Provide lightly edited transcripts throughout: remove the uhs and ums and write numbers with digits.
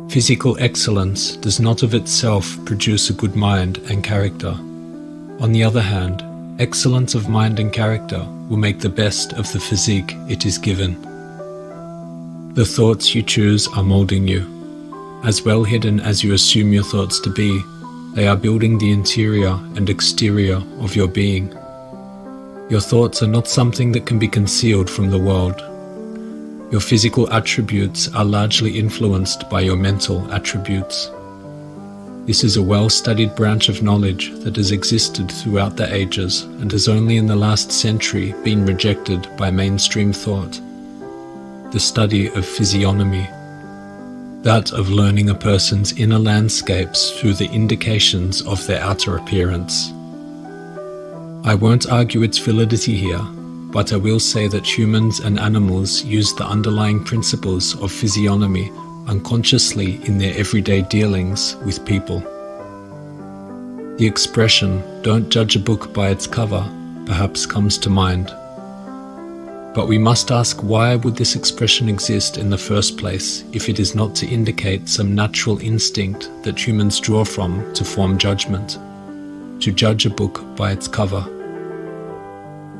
Physical excellence does not of itself produce a good mind and character. On the other hand, excellence of mind and character will make the best of the physique it is given. The thoughts you choose are molding you. As well hidden as you assume your thoughts to be, they are building the interior and exterior of your being. Your thoughts are not something that can be concealed from the world. Your physical attributes are largely influenced by your mental attributes. This is a well-studied branch of knowledge that has existed throughout the ages and has only in the last century been rejected by mainstream thought. The study of physiognomy, that of learning a person's inner landscapes through the indications of their outer appearance. I won't argue its validity here, but I will say that humans and animals use the underlying principles of physiognomy unconsciously in their everyday dealings with people. The expression, "Don't judge a book by its cover," perhaps comes to mind. But we must ask, why would this expression exist in the first place if it is not to indicate some natural instinct that humans draw from to form judgment, to judge a book by its cover?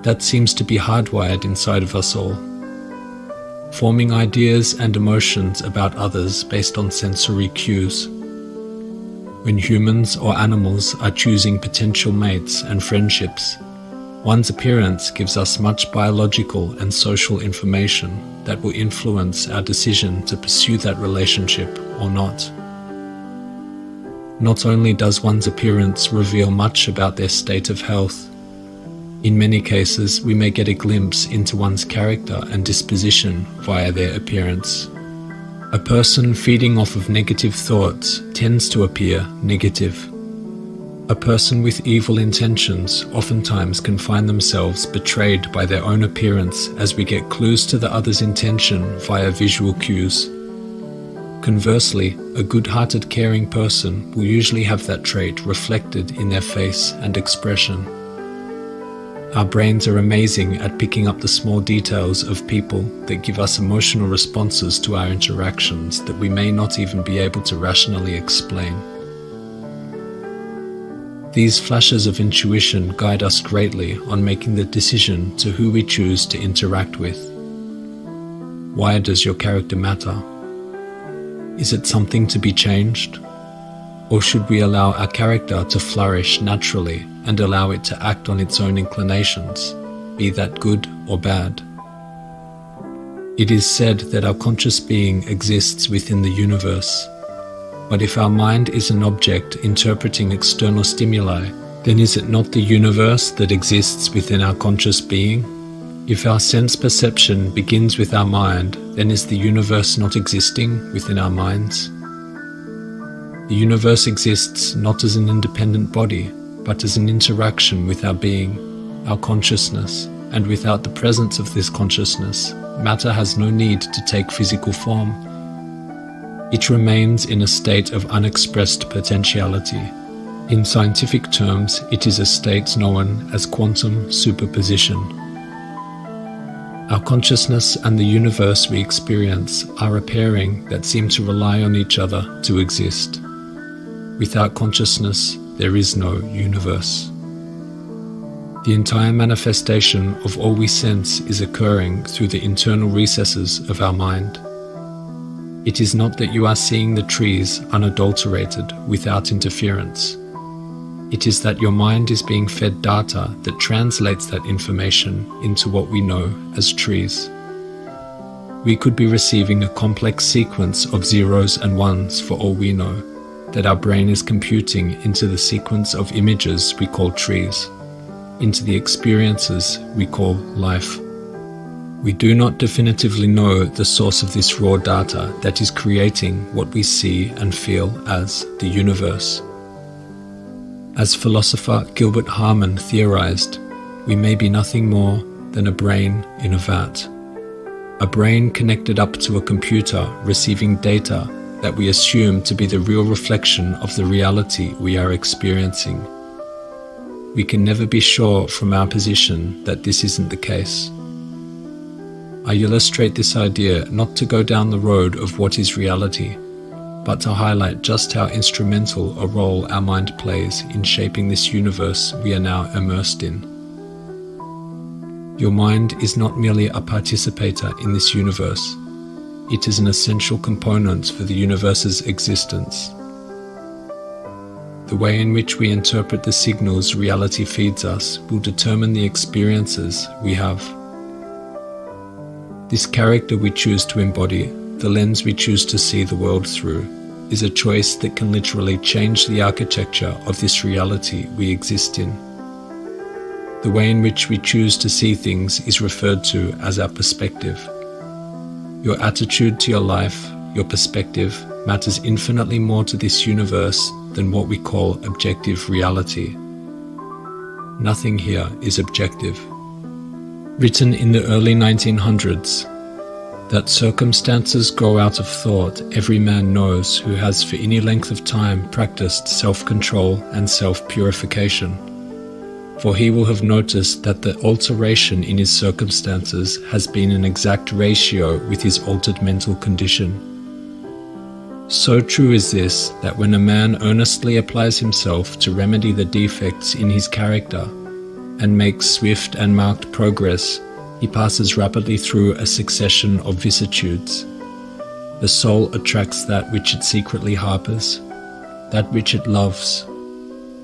That seems to be hardwired inside of us all, forming ideas and emotions about others based on sensory cues. When humans or animals are choosing potential mates and friendships, one's appearance gives us much biological and social information that will influence our decision to pursue that relationship or not. Not only does one's appearance reveal much about their state of health, in many cases we may get a glimpse into one's character and disposition via their appearance. A person feeding off of negative thoughts tends to appear negative. A person with evil intentions oftentimes can find themselves betrayed by their own appearance as we get clues to the other's intention via visual cues. Conversely, a good-hearted, caring person will usually have that trait reflected in their face and expression. Our brains are amazing at picking up the small details of people that give us emotional responses to our interactions that we may not even be able to rationally explain. These flashes of intuition guide us greatly on making the decision to who we choose to interact with. Why does your character matter? Is it something to be changed? Or should we allow our character to flourish naturally and allow it to act on its own inclinations, be that good or bad? It is said that our conscious being exists within the universe. But if our mind is an object interpreting external stimuli, then is it not the universe that exists within our conscious being? If our sense perception begins with our mind, then is the universe not existing within our minds? The universe exists not as an independent body, but as an interaction with our being, our consciousness, and without the presence of this consciousness, matter has no need to take physical form. It remains in a state of unexpressed potentiality. In scientific terms, it is a state known as quantum superposition. Our consciousness and the universe we experience are a pairing that seem to rely on each other to exist. Without consciousness, there is no universe. The entire manifestation of all we sense is occurring through the internal recesses of our mind. It is not that you are seeing the trees unadulterated without interference. It is that your mind is being fed data that translates that information into what we know as trees. We could be receiving a complex sequence of zeros and ones for all we know, that our brain is computing into the sequence of images we call trees, into the experiences we call life. We do not definitively know the source of this raw data that is creating what we see and feel as the universe. As philosopher Gilbert Harman theorized, we may be nothing more than a brain in a vat. A brain connected up to a computer receiving data that we assume to be the real reflection of the reality we are experiencing. We can never be sure from our position that this isn't the case. I illustrate this idea not to go down the road of what is reality, but to highlight just how instrumental a role our mind plays in shaping this universe we are now immersed in. Your mind is not merely a participator in this universe. It is an essential component for the universe's existence. The way in which we interpret the signals reality feeds us will determine the experiences we have. This character we choose to embody, the lens we choose to see the world through, is a choice that can literally change the architecture of this reality we exist in. The way in which we choose to see things is referred to as our perspective. Your attitude to your life, your perspective, matters infinitely more to this universe than what we call objective reality. Nothing here is objective. Written in the early 1900s, that circumstances grow out of thought every man knows who has for any length of time practiced self-control and self-purification. For he will have noticed that the alteration in his circumstances has been an exact ratio with his altered mental condition. So true is this that when a man earnestly applies himself to remedy the defects in his character and makes swift and marked progress, he passes rapidly through a succession of vicissitudes. The soul attracts that which it secretly harbors, that which it loves,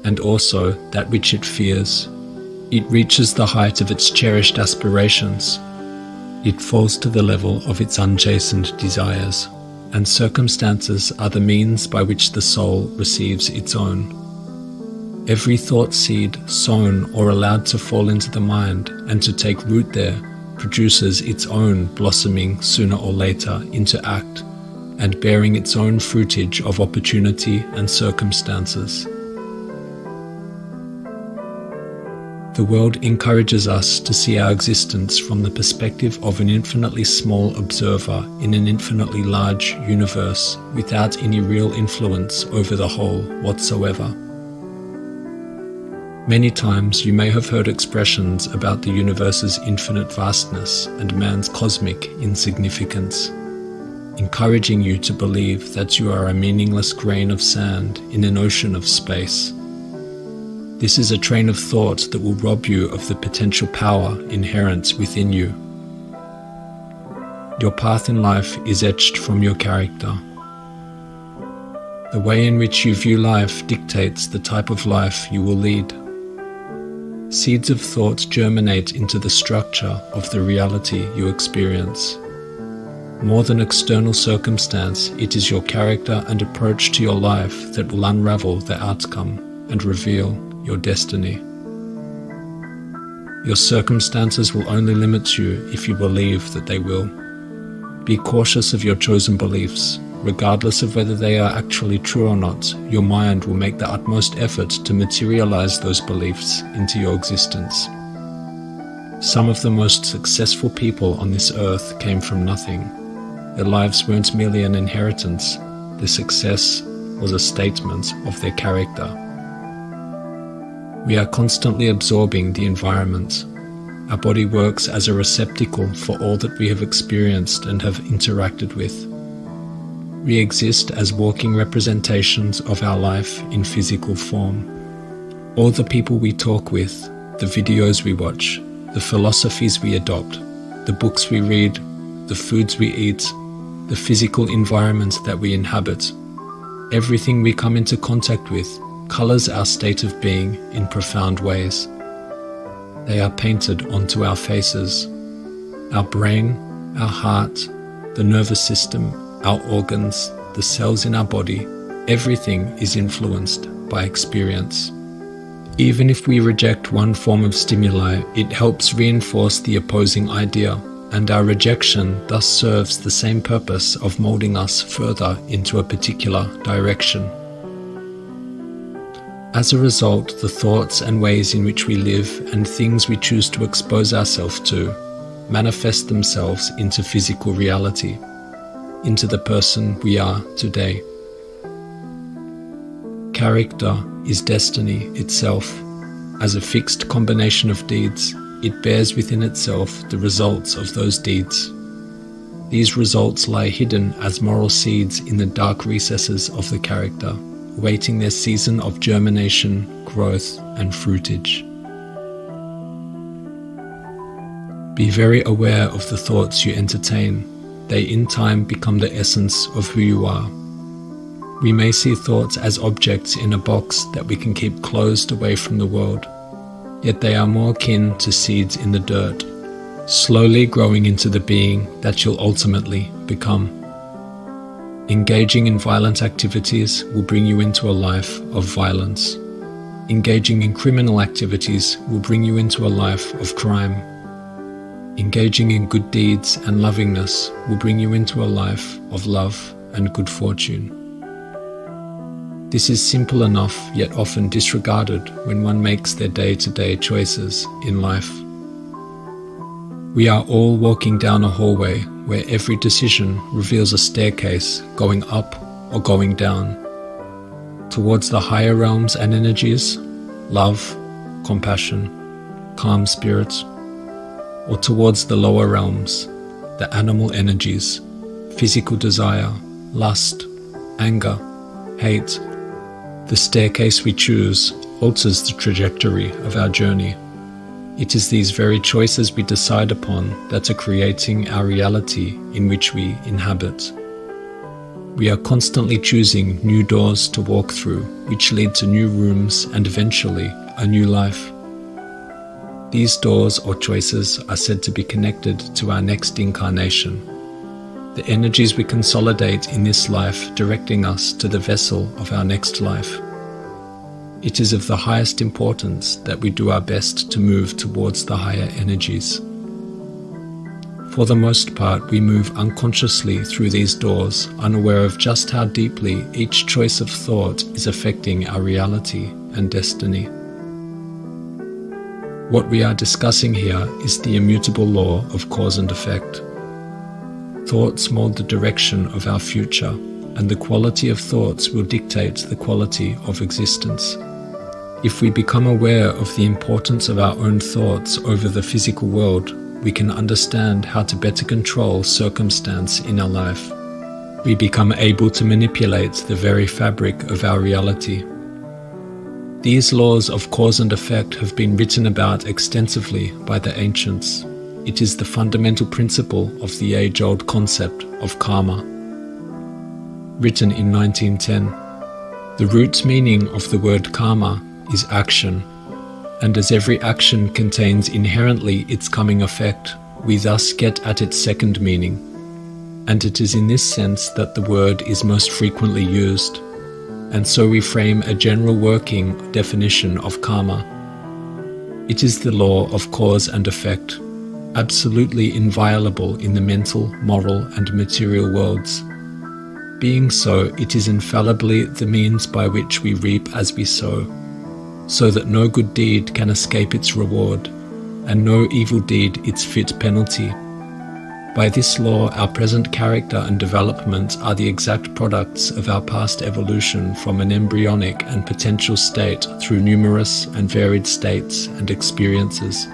and also that which it fears. It reaches the height of its cherished aspirations. It falls to the level of its unchastened desires, and circumstances are the means by which the soul receives its own. Every thought seed sown or allowed to fall into the mind and to take root there produces its own blossoming sooner or later into act and bearing its own fruitage of opportunity and circumstances. The world encourages us to see our existence from the perspective of an infinitely small observer in an infinitely large universe without any real influence over the whole whatsoever. Many times you may have heard expressions about the universe's infinite vastness and man's cosmic insignificance, encouraging you to believe that you are a meaningless grain of sand in an ocean of space. This is a train of thought that will rob you of the potential power inherent within you. Your path in life is etched from your character. The way in which you view life dictates the type of life you will lead. Seeds of thought germinate into the structure of the reality you experience. More than external circumstance, it is your character and approach to your life that will unravel the outcome and reveal your destiny. Your circumstances will only limit you if you believe that they will. Be cautious of your chosen beliefs. Regardless of whether they are actually true or not, your mind will make the utmost effort to materialize those beliefs into your existence. Some of the most successful people on this earth came from nothing. Their lives weren't merely an inheritance. Their success was a statement of their character. We are constantly absorbing the environment. Our body works as a receptacle for all that we have experienced and have interacted with. We exist as walking representations of our life in physical form. All the people we talk with, the videos we watch, the philosophies we adopt, the books we read, the foods we eat, the physical environment that we inhabit, everything we come into contact with colors our state of being in profound ways. They are painted onto our faces. Our brain, our heart, the nervous system, our organs, the cells in our body, everything is influenced by experience. Even if we reject one form of stimuli, it helps reinforce the opposing idea, and our rejection thus serves the same purpose of molding us further into a particular direction. As a result, the thoughts and ways in which we live and things we choose to expose ourselves to manifest themselves into physical reality, into the person we are today. Character is destiny itself. As a fixed combination of deeds, it bears within itself the results of those deeds. These results lie hidden as moral seeds in the dark recesses of the character, awaiting their season of germination, growth, and fruitage. Be very aware of the thoughts you entertain. They in time become the essence of who you are. We may see thoughts as objects in a box that we can keep closed away from the world, yet they are more akin to seeds in the dirt, slowly growing into the being that you'll ultimately become. Engaging in violent activities will bring you into a life of violence. Engaging in criminal activities will bring you into a life of crime. Engaging in good deeds and lovingness will bring you into a life of love and good fortune. This is simple enough, yet often disregarded when one makes their day-to-day choices in life. We are all walking down a hallway where every decision reveals a staircase going up or going down, towards the higher realms and energies, love, compassion, calm spirits, or towards the lower realms, the animal energies, physical desire, lust, anger, hate. The staircase we choose alters the trajectory of our journey. It is these very choices we decide upon that are creating our reality in which we inhabit. We are constantly choosing new doors to walk through, which lead to new rooms and eventually a new life. These doors or choices are said to be connected to our next incarnation, the energies we consolidate in this life directing us to the vessel of our next life. It is of the highest importance that we do our best to move towards the higher energies. For the most part, we move unconsciously through these doors, unaware of just how deeply each choice of thought is affecting our reality and destiny. What we are discussing here is the immutable law of cause and effect. Thoughts mold the direction of our future, and the quality of thoughts will dictate the quality of existence. If we become aware of the importance of our own thoughts over the physical world, we can understand how to better control circumstance in our life. We become able to manipulate the very fabric of our reality. These laws of cause and effect have been written about extensively by the ancients. It is the fundamental principle of the age-old concept of karma. Written in 1910, the root meaning of the word karma is action, and as every action contains inherently its coming effect, we thus get at its second meaning, and it is in this sense that the word is most frequently used, and so we frame a general working definition of karma. It is the law of cause and effect, absolutely inviolable in the mental, moral, and material worlds. Being so, it is infallibly the means by which we reap as we sow, so that no good deed can escape its reward, and no evil deed its fit penalty. By this law, our present character and development are the exact products of our past evolution from an embryonic and potential state through numerous and varied states and experiences.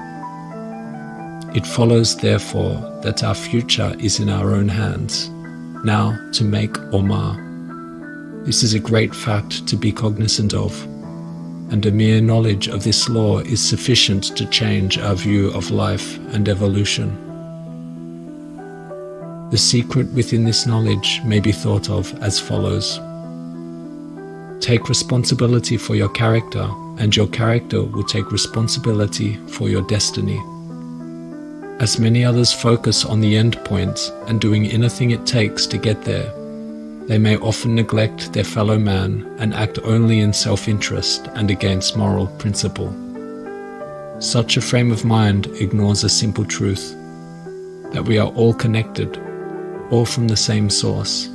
It follows, therefore, that our future is in our own hands, now to make or mar. This is a great fact to be cognizant of, and a mere knowledge of this law is sufficient to change our view of life and evolution. The secret within this knowledge may be thought of as follows. Take responsibility for your character, and your character will take responsibility for your destiny. As many others focus on the end point and doing anything it takes to get there, they may often neglect their fellow man and act only in self-interest and against moral principle. Such a frame of mind ignores a simple truth, that we are all connected, all from the same source,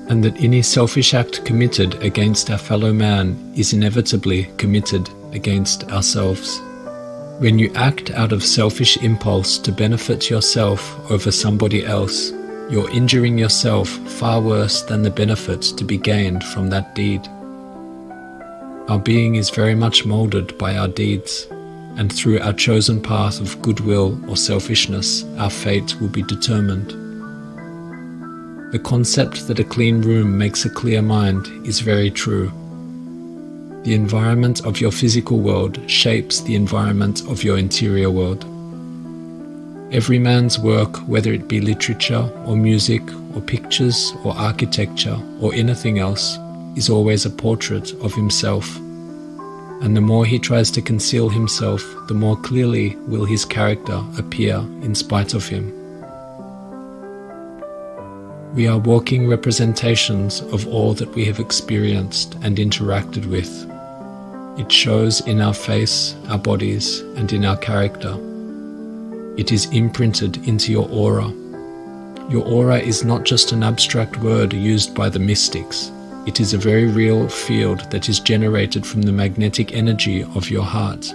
and that any selfish act committed against our fellow man is inevitably committed against ourselves. When you act out of selfish impulse to benefit yourself over somebody else, you're injuring yourself far worse than the benefit to be gained from that deed. Our being is very much molded by our deeds, and through our chosen path of goodwill or selfishness, our fate will be determined. The concept that a clean room makes a clear mind is very true. The environment of your physical world shapes the environment of your interior world. Every man's work, whether it be literature or music or pictures or architecture or anything else, is always a portrait of himself. And the more he tries to conceal himself, the more clearly will his character appear in spite of him. We are walking representations of all that we have experienced and interacted with. It shows in our face, our bodies, and in our character. It is imprinted into your aura. Your aura is not just an abstract word used by the mystics. It is a very real field that is generated from the magnetic energy of your heart.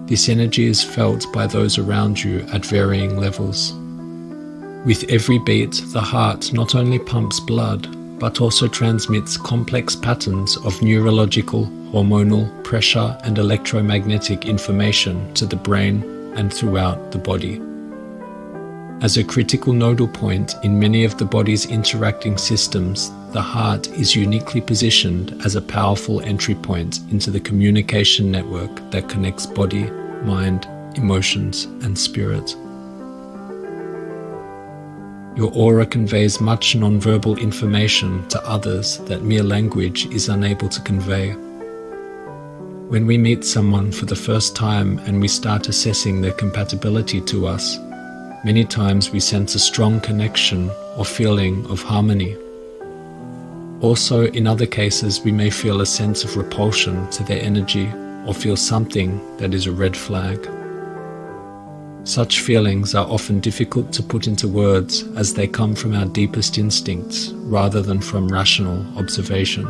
This energy is felt by those around you at varying levels. With every beat, the heart not only pumps blood, but also transmits complex patterns of neurological, hormonal, pressure, and electromagnetic information to the brain and throughout the body. As a critical nodal point in many of the body's interacting systems, the heart is uniquely positioned as a powerful entry point into the communication network that connects body, mind, emotions, and spirit. Your aura conveys much non-verbal information to others that mere language is unable to convey. When we meet someone for the first time and we start assessing their compatibility to us, many times we sense a strong connection or feeling of harmony. Also, in other cases, we may feel a sense of repulsion to their energy or feel something that is a red flag. Such feelings are often difficult to put into words as they come from our deepest instincts rather than from rational observation.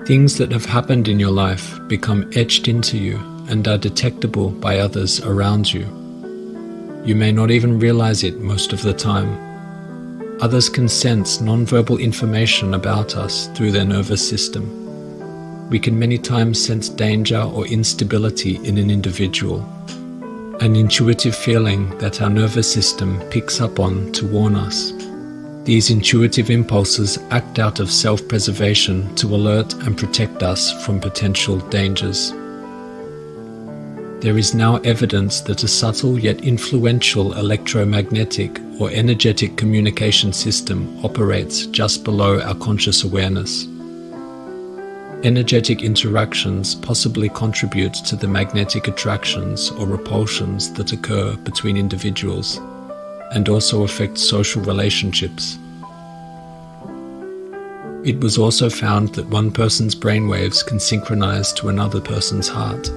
Things that have happened in your life become etched into you and are detectable by others around you. You may not even realize it most of the time. Others can sense non-verbal information about us through their nervous system. We can many times sense danger or instability in an individual, an intuitive feeling that our nervous system picks up on to warn us. These intuitive impulses act out of self-preservation to alert and protect us from potential dangers. There is now evidence that a subtle yet influential electromagnetic or energetic communication system operates just below our conscious awareness. Energetic interactions possibly contribute to the magnetic attractions or repulsions that occur between individuals and also affect social relationships. It was also found that one person's brainwaves can synchronize to another person's heart.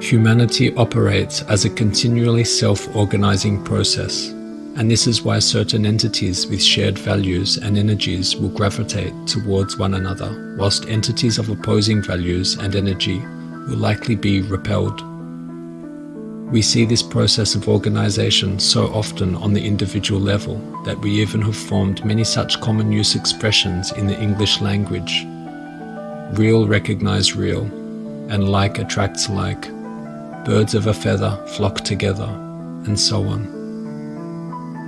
Humanity operates as a continually self-organizing process, and this is why certain entities with shared values and energies will gravitate towards one another, whilst entities of opposing values and energy will likely be repelled. We see this process of organization so often on the individual level that we even have formed many such common use expressions in the English language. Real recognize real, and like attracts like. Birds of a feather flock together, and so on.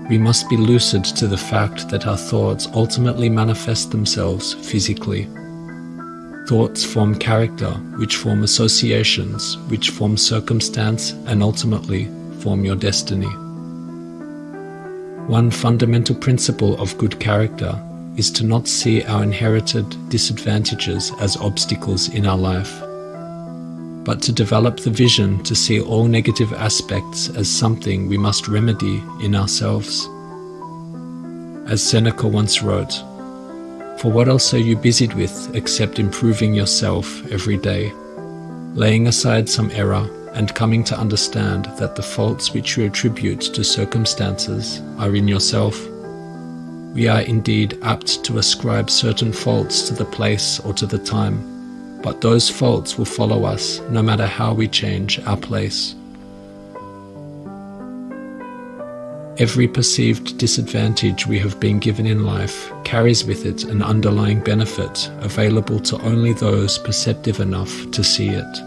We must be lucid to the fact that our thoughts ultimately manifest themselves physically. Thoughts form character, which form associations, which form circumstance, and ultimately form your destiny. One fundamental principle of good character is to not see our inherited disadvantages as obstacles in our life, but to develop the vision to see all negative aspects as something we must remedy in ourselves. As Seneca once wrote, "For what else are you busied with except improving yourself every day, laying aside some error and coming to understand that the faults which you attribute to circumstances are in yourself? We are indeed apt to ascribe certain faults to the place or to the time, but those faults will follow us no matter how we change our place. Every perceived disadvantage we have been given in life carries with it an underlying benefit available to only those perceptive enough to see it.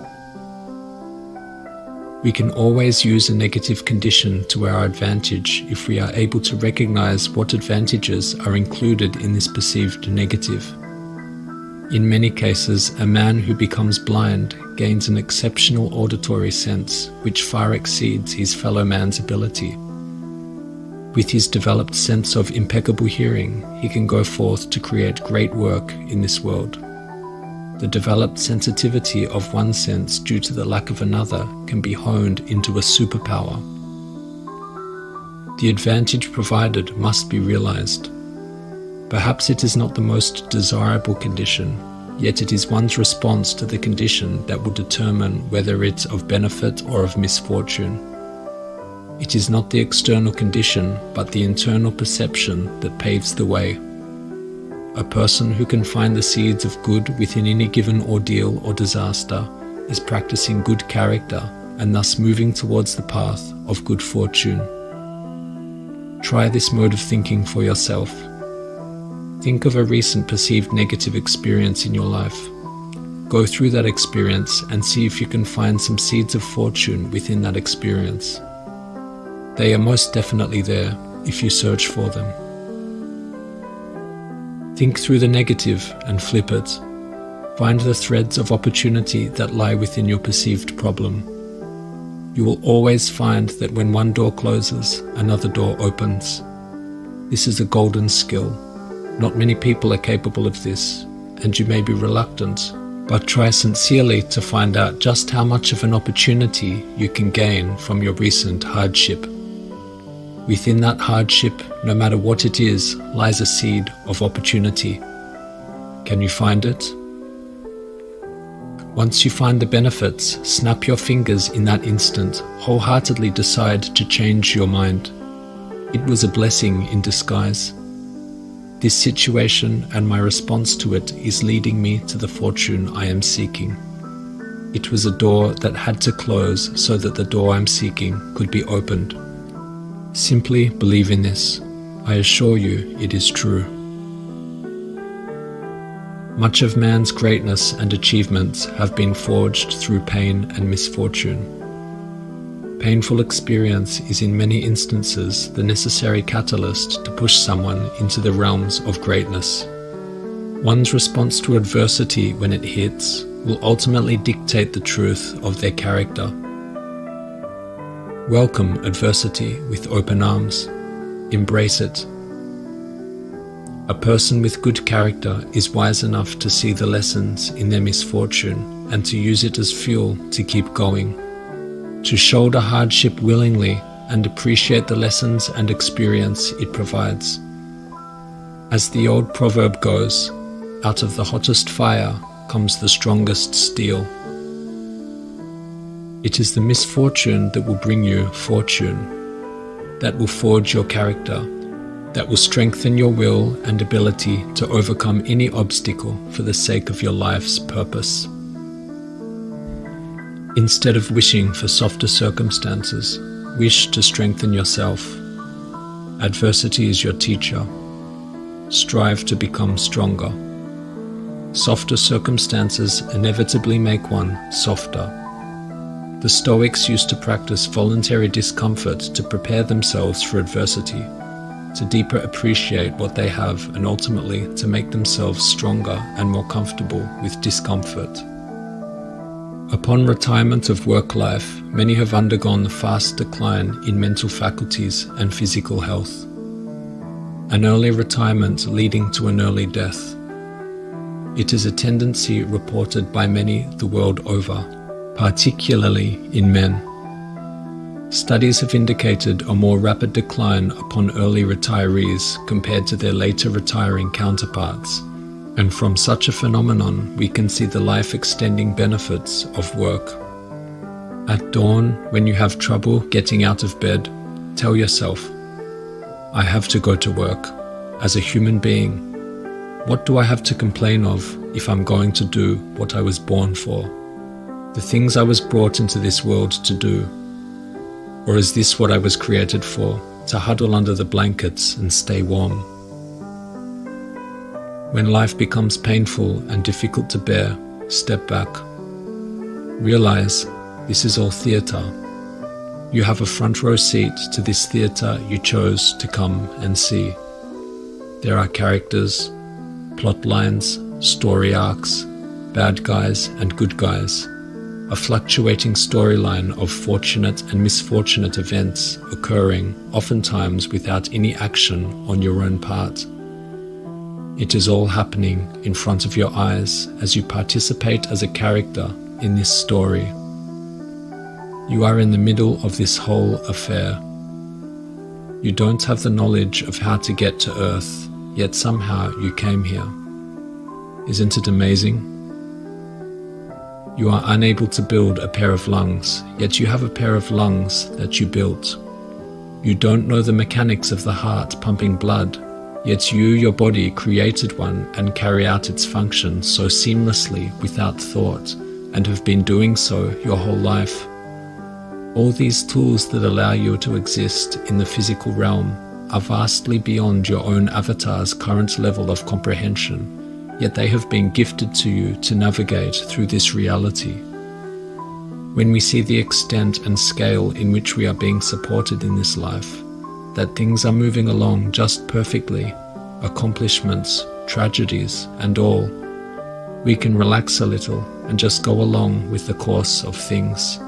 We can always use a negative condition to our advantage if we are able to recognize what advantages are included in this perceived negative. In many cases, a man who becomes blind gains an exceptional auditory sense which far exceeds his fellow man's ability. With his developed sense of impeccable hearing, he can go forth to create great work in this world. The developed sensitivity of one sense due to the lack of another can be honed into a superpower. The advantage provided must be realized. Perhaps it is not the most desirable condition, yet it is one's response to the condition that will determine whether it's of benefit or of misfortune. It is not the external condition, but the internal perception that paves the way. A person who can find the seeds of good within any given ordeal or disaster is practicing good character and thus moving towards the path of good fortune. Try this mode of thinking for yourself. Think of a recent perceived negative experience in your life. Go through that experience and see if you can find some seeds of fortune within that experience. They are most definitely there if you search for them. Think through the negative and flip it. Find the threads of opportunity that lie within your perceived problem. You will always find that when one door closes, another door opens. This is a golden skill. Not many people are capable of this, and you may be reluctant, but try sincerely to find out just how much of an opportunity you can gain from your recent hardship. Within that hardship, no matter what it is, lies a seed of opportunity. Can you find it? Once you find the benefits, snap your fingers in that instant, wholeheartedly decide to change your mind. It was a blessing in disguise. This situation and my response to it is leading me to the fortune I am seeking. It was a door that had to close so that the door I'm seeking could be opened. Simply believe in this. I assure you it is true. Much of man's greatness and achievements have been forged through pain and misfortune. Painful experience is in many instances the necessary catalyst to push someone into the realms of greatness. One's response to adversity when it hits will ultimately dictate the truth of their character. Welcome adversity with open arms. Embrace it. A person with good character is wise enough to see the lessons in their misfortune and to use it as fuel to keep going. To shoulder hardship willingly and appreciate the lessons and experience it provides. As the old proverb goes, out of the hottest fire comes the strongest steel. It is the misfortune that will bring you fortune, that will forge your character, that will strengthen your will and ability to overcome any obstacle for the sake of your life's purpose. Instead of wishing for softer circumstances, wish to strengthen yourself. Adversity is your teacher. Strive to become stronger. Softer circumstances inevitably make one softer. The Stoics used to practice voluntary discomfort to prepare themselves for adversity, to deeper appreciate what they have and ultimately to make themselves stronger and more comfortable with discomfort. Upon retirement of work life, many have undergone a fast decline in mental faculties and physical health. An early retirement leading to an early death. It is a tendency reported by many the world over, particularly in men. Studies have indicated a more rapid decline upon early retirees compared to their later retiring counterparts, and from such a phenomenon we can see the life-extending benefits of work. At dawn, when you have trouble getting out of bed, tell yourself, I have to go to work. As a human being, what do I have to complain of if I'm going to do what I was born for? The things I was brought into this world to do? Or is this what I was created for, to huddle under the blankets and stay warm? When life becomes painful and difficult to bear, step back. Realize this is all theatre, You have a front row seat to this theatre you chose to come and see. There are characters, plot lines, story arcs, bad guys and good guys, a fluctuating storyline of fortunate and misfortunate events occurring oftentimes without any action on your own part. It is all happening in front of your eyes as you participate as a character in this story. You are in the middle of this whole affair. You don't have the knowledge of how to get to Earth, yet somehow you came here. Isn't it amazing? You are unable to build a pair of lungs, yet you have a pair of lungs that you built. You don't know the mechanics of the heart pumping blood, yet you, your body, created one and carry out its function so seamlessly without thought, and have been doing so your whole life. All these tools that allow you to exist in the physical realm are vastly beyond your own avatar's current level of comprehension, yet they have been gifted to you to navigate through this reality. When we see the extent and scale in which we are being supported in this life, that things are moving along just perfectly, accomplishments, tragedies, and all, we can relax a little and just go along with the course of things.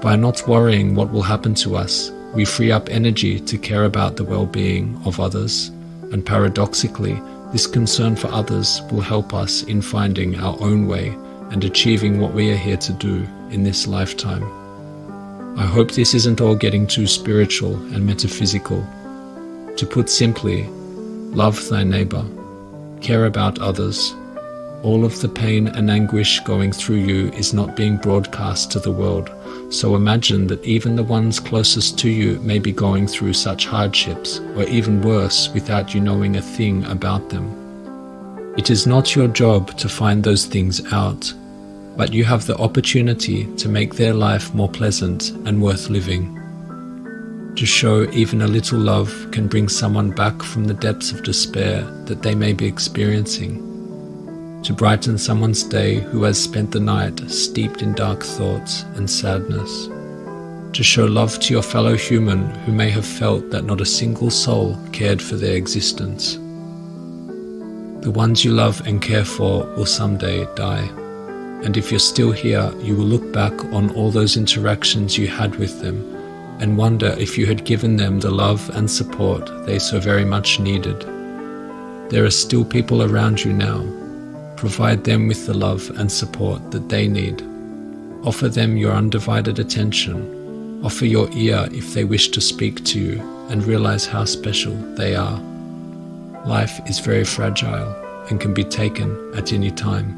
By not worrying what will happen to us, we free up energy to care about the well-being of others, and paradoxically, this concern for others will help us in finding our own way and achieving what we are here to do in this lifetime. I hope this isn't all getting too spiritual and metaphysical. To put simply, love thy neighbor, care about others. All of the pain and anguish going through you is not being broadcast to the world, so imagine that even the ones closest to you may be going through such hardships, or even worse, without you knowing a thing about them. It is not your job to find those things out, but you have the opportunity to make their life more pleasant and worth living. To show even a little love can bring someone back from the depths of despair that they may be experiencing. To brighten someone's day who has spent the night steeped in dark thoughts and sadness. To show love to your fellow human who may have felt that not a single soul cared for their existence. The ones you love and care for will someday die. And if you're still here, you will look back on all those interactions you had with them and wonder if you had given them the love and support they so very much needed. There are still people around you now. Provide them with the love and support that they need. Offer them your undivided attention. Offer your ear if they wish to speak to you, and realize how special they are. Life is very fragile and can be taken at any time.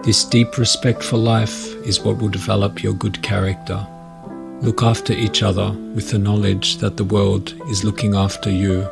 This deep respect for life is what will develop your good character. Look after each other with the knowledge that the world is looking after you.